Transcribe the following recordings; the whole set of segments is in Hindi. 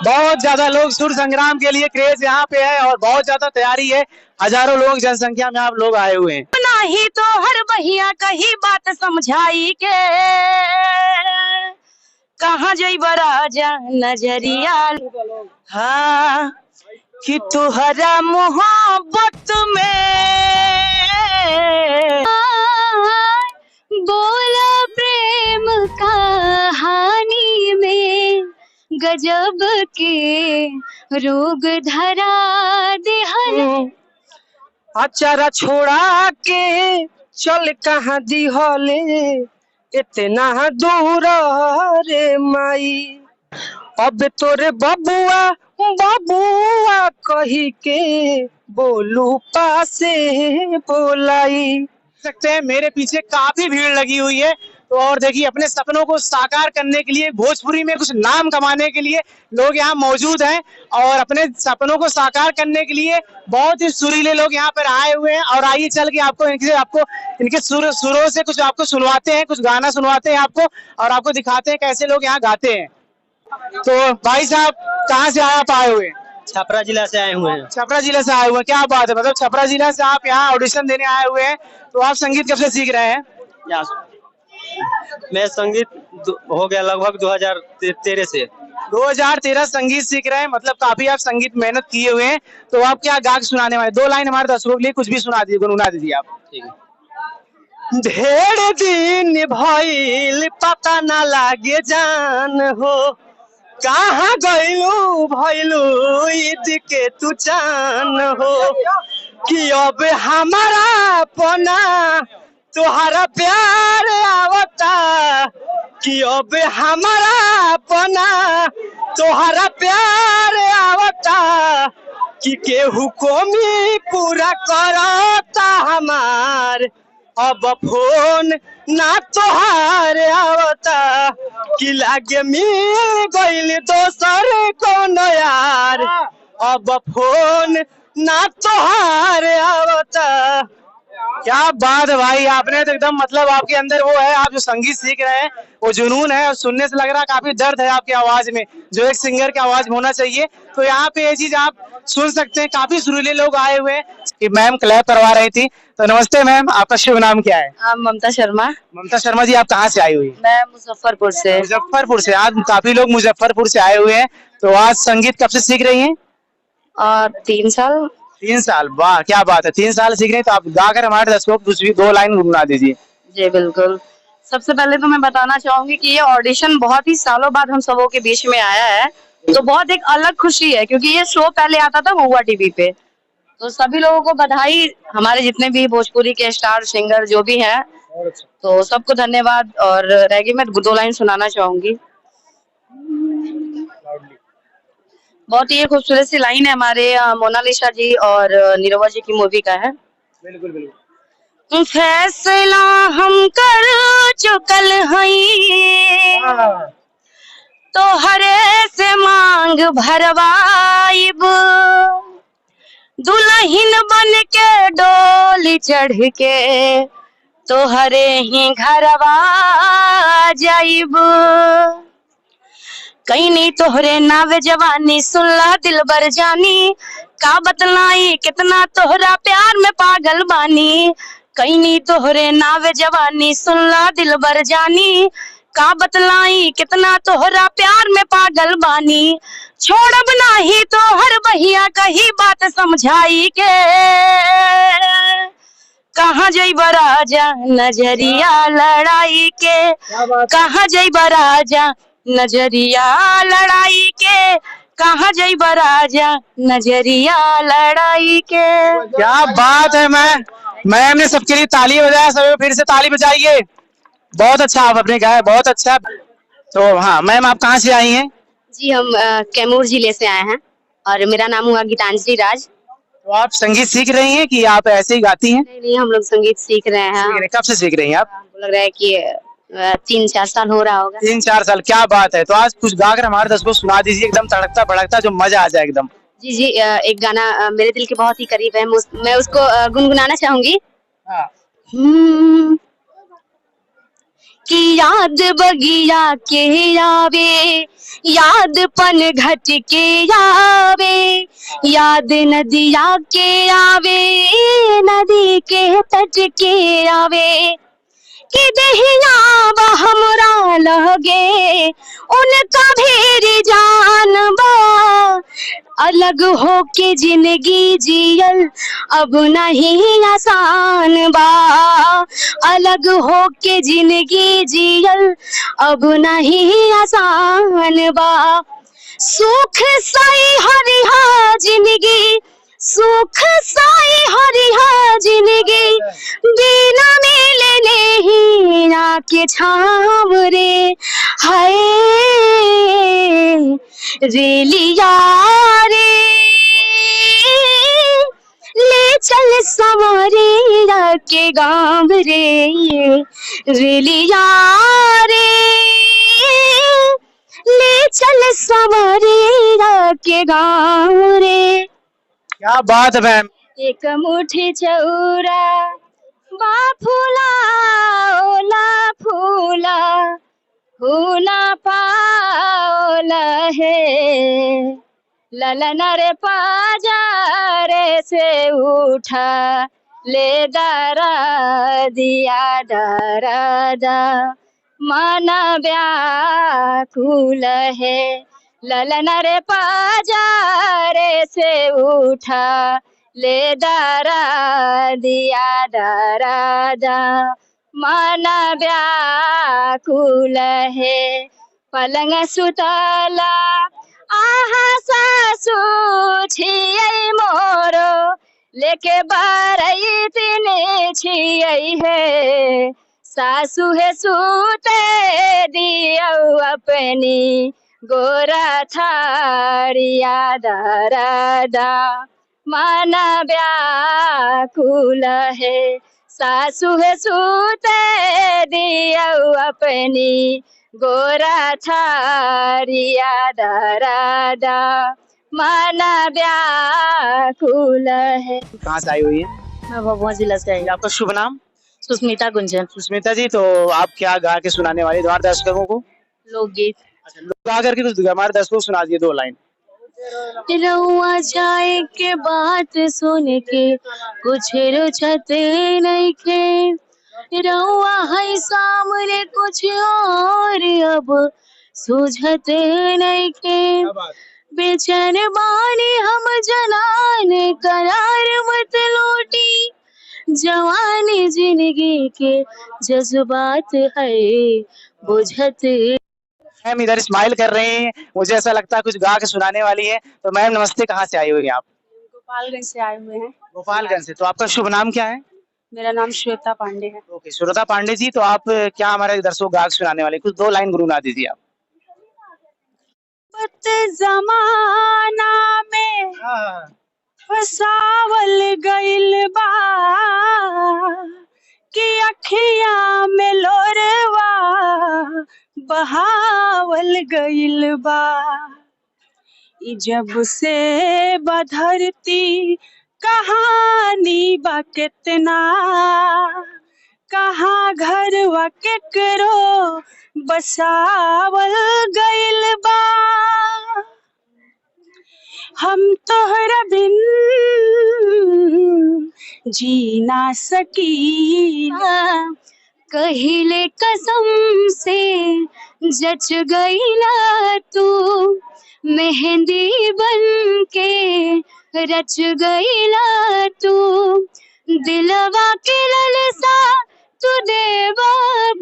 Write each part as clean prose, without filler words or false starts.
बहुत ज्यादा लोग सुर संग्राम के लिए क्रेज यहाँ पे है और बहुत ज्यादा तैयारी है। हजारों लोग जनसंख्या में आप लोग आए हुए हैं। नहीं तो हर बहिया कही बात समझाई के कहाँ जइब राजा नजरिया। हाँ कि तुहरा मोहब्बत में बोला प्रेम कहानी में गजब के रोग धरा दिहल। अचारा छोड़ा के चल कहाँ दिहले इतना दूर रे माई। अब तोरे बबुआ बबुआ कही के बोलू पासे बोलाई। सकते हैं मेरे पीछे काफी भीड़ लगी हुई है। तो और देखिए अपने सपनों को साकार करने के लिए, भोजपुरी में कुछ नाम कमाने के लिए लोग यहाँ मौजूद हैं और अपने सपनों को साकार करने के लिए बहुत ही सुरीले लोग यहाँ पर आए हुए हैं। और आइए चल के आपको इनके सुरों से कुछ आपको सुनवाते हैं, कुछ गाना सुनवाते हैं आपको और आपको दिखाते हैं कैसे लोग यहाँ गाते हैं। तो भाई साहब कहाँ से आप आए हुए हैं? छपरा जिला से आए हुए हैं। छपरा जिला से आए हुए हैं, क्या बात है। मतलब छपरा जिला से आप यहाँ ऑडिशन देने आए हुए हैं। तो आप संगीत कब से सीख रहे हैं? मैं संगीत हो गया लगभग 2013 से। 2013 संगीत सीख रहे हैं, मतलब काफी आप संगीत मेहनत किए हुए हैं। तो आप क्या गा के सुनाने वाले? 2 लाइन हमारे दर्शकों के लिए कुछ भी सुना दीजिए, गुनगुना दीजिए आप। ठीक है। ढेर दिन भइल पता ना लागे जान हो, कहाँ गइलू भइलू ईद के तू जान हो। कि अब हमारा पना तुहरा प्यार आवता, कि अब हमारा पना तुहरा प्यार आवता। कि केहू कमी पूरा करता हमार, अब फोन ना तोहार आवता। कि लागे मिल गइल दोसर कौन यार, अब फोन ना तोहार आवता। क्या बात है भाई, आपने तो एकदम मतलब आपके अंदर वो है, आप जो संगीत सीख रहे हैं वो जुनून है और सुनने से लग रहा है काफी दर्द है आपकी आवाज में, जो एक सिंगर की आवाज में होना चाहिए। तो यहाँ पे ये चीज आप सुन सकते हैं। काफी सुरीले लोग आए हुए हैं। मैम क्लैप करवा रही थी। तो नमस्ते मैम, आपका शुभ नाम क्या है? ममता शर्मा। ममता शर्मा जी, आप कहाँ से आई हुई है? मैं मुजफ्फरपुर से। मुजफ्फरपुर से। आज काफी लोग मुजफ्फरपुर से आए हुए हैं। तो आज संगीत कब से सीख रही हैं? 3 साल। 3 साल, वाह क्या बात है। 3 साल सीख रहे हैं। तो आप गाकर हमारे दर्शकों को 2 लाइन गुनगुना दीजिए। जी बिल्कुल। सबसे पहले तो मैं बताना चाहूंगी कि ये ऑडिशन बहुत ही सालों बाद हम सबों के बीच में आया है, तो बहुत एक अलग खुशी है क्योंकि ये शो पहले आता था महुआ टीवी पे। तो सभी लोगों को बधाई, हमारे जितने भी भोजपुरी के स्टार सिंगर जो भी हैं, तो सबको धन्यवाद। और रैगी में 2 लाइन सुनाना चाहूंगी। बहुत ही खूबसूरत सी लाइन है, हमारे मोनालिसा जी और नीरवा जी की मूवी का है। बिल्कुल बिल्कुल। फैसला हम कर चुकल हई, तो हरे से मांग भरवाइब। दुल्हन बन के डोली चढ़ के तो हरे ही घरवा जाइब। कहीं नहीं तोहरे नावे जवानी, सुनला दिल बर जानी। का बतलाई कितना तोहरा प्यार में पागल बानी। कहीं नहीं तोहरे नावे जवानी, सुनला दिल बर जानी। का बतलाई कितना तोहरा प्यार में पागल बानी। छोड़ब नाही तो हर बहिया कही बात समझाई के कहाँ जइब राजा नजरिया लड़ाई के। कहाँ जइब राजा नजरिया लड़ाई के। कहाँ जइब राजा नजरिया लड़ाई के। क्या बात है। मैम ने सबके लिए ताली बजाया, सब फिर से ताली बजाइए। बहुत अच्छा आप अपने गाए, बहुत अच्छा। तो हाँ मैम, आप कहाँ से आई हैं? जी हम कैमूर जिले से आए हैं और मेरा नाम हुआ गीतांजलि राज। तो आप संगीत सीख रही हैं कि आप ऐसे ही गाती हैं? नहीं, हम लोग संगीत सीख रहे हैं। कब से सीख रही हैं आप? हमको लग रहा है कि 3-4 साल हो रहा होगा। 3-4 साल, क्या बात है। तो आज कुछ गाकर हमारे दर्शकों को सुना दीजिए, एकदम तड़कता भड़कता, जो मजा आ जाए एकदम। जी एक गाना मेरे दिल के बहुत ही करीब है, मैं उसको गुनगुनाना चाहूंगी। कि याद बगिया के आवे, याद पन घट के आवे, याद नदिया के आवे, नदी के तट के आवे, कि दहिया बा हमरा लगे उनका भेरी जान बा, अलग हो के जिंदगी जियल अब नहीं आसान बा, अलग हो के जिंदगी जियल अब नहीं आसान बा, सुख साई हरिहा जिंदगी, सुख साई हरिहा जिंदगी, बिना मिलने ही ना के छाव रे, हाय रेलिया रे, ले चल सवारिया के गाँव रे, रेलिया रे, ले चल सवारिया के गाँव रे। क्या बात है मैम। एक मुट्ठी चौरा बाफूला ओला फूला, फूला पाओला है, ललन रे पाजारे से उठा ले दारा दिया दारादा, माना व्याकुल है, ललन रे पाजारे से उठा ले दारा दिया दारादा, माना व्याकुल है, पलंग सुतला आहा सासू छियै मोरो, लेके बारई तिने छियै है, सासू है सूते दियो अपनी गोरा थारिया दारादा, माना व्याकुल है, सासू है सूते दियो अपनी गोरा थारिया दारादा, माना व्याकुल है। कहाँ से आई हुई है? मैं भभुआ जिला से आई। आपका शुभ नाम? सुस्मिता गुंजन। सुस्मिता जी, तो आप क्या गा के सुनाने वाले हमारे दर्शकों को? लोकगीत। अच्छा, लोग गा करके कुछ हमारे दर्शकों को सुना दिए 2 लाइन। रउआ जाए के बात सुन के कुछ रुचत नहीं के, रउआ है सामने कुछ और अब सुझत नहीं के, बेचैन बानी हम जनान करार मत लौटी, जवानी जिंदगी के जज्बात है बुझत। मैम इधर स्माइल कर रहे हैं, मुझे ऐसा लगता है कुछ गा के सुनाने वाली है। तो मैम नमस्ते, कहाँ से आई हुई हैं आप? गोपालगंज से आए हुए हैं। गोपालगंज से। तो आपका शुभ नाम क्या है? मेरा नाम श्वेता पांडे है। ओके, श्वेता पांडे जी, तो आप क्या हमारे दर्शकों को गा के सुनाने वाले? कुछ 2 लाइन गुनगुना दीजिए आप। जमाना में फसावल गइल बा, कि अखियां में लोरवा बहावल गइल बा, जब से बधरती कहानी बा कितना, कहाँ घरवा केकरो बसावल गइल बा, हम तोहरा बिन जी ना सकीला, कहिले कसम से जच गईला तू, मेहंदी बन के रच गईला तू, दिलवा के ललसा तू देवा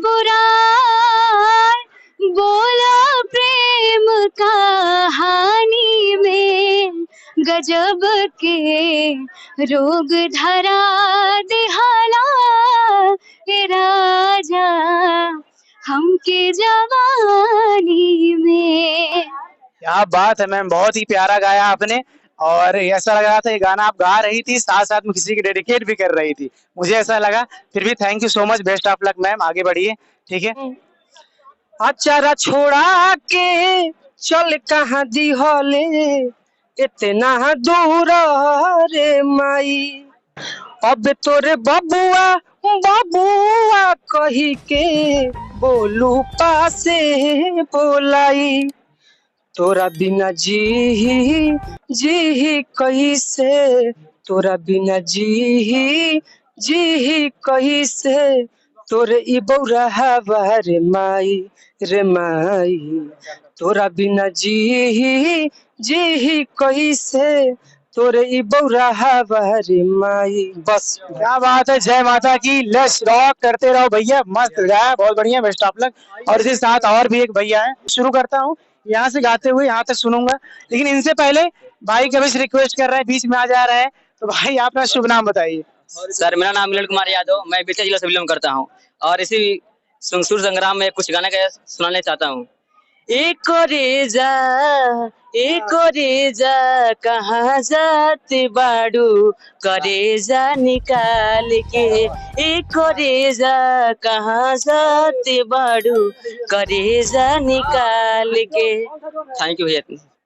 पुराण, बोला प्रेम कहानी में गजब के रोग धरा दिहाला, राजा हमके जवानी में। क्या बात है मैम, बहुत ही प्यारा गाया आपने। और ऐसा लग रहा था ये गाना आप गा रही थी, साथ साथ में किसी की डेडिकेट भी कर रही थी, मुझे ऐसा लगा। फिर भी thank you so much, best of luck ma'am, आगे बढ़िए। ठीक है। अचारा छोड़ा के चल कहाँ दिहले इतना दूर रे माई, अब तोरे बबुआ बबुआ कही के बोलू पासे बोलाई तोरा बिना जी कैसे तोरा बिना जी कैसे तोरे ई बौरा हवा रे माई तोरा बिना जी कैसे तोरे ई बौरा हवा रे माई। बस क्या बात है, जय माता की। लेट्स रॉक, करते रहो भैया, मस्त गाया, बहुत बढ़िया, बेस्ट ऑफ लक। और इसी साथ और भी एक भैया है, शुरू करता हूँ यहाँ से गाते हुए, यहाँ तक सुनूंगा, लेकिन इनसे पहले भाई कभी से रिक्वेस्ट कर रहे हैं, बीच में आ जा रहे हैं, तो भाई आप अपना शुभ नाम बताइए। सर मेरा नाम मिलन कुमार यादव, मैं बेतिया जिला से बिलोंग करता हूँ और इसी सुर संग्राम में कुछ गाने का सुनाने चाहता हूँ। एक रेजा कहाँ जाते बाड़ू करेजा निकाल के एक रेजा कहाँ जाते बाड़ू करेजा निकाल के। थैंक यू भैया।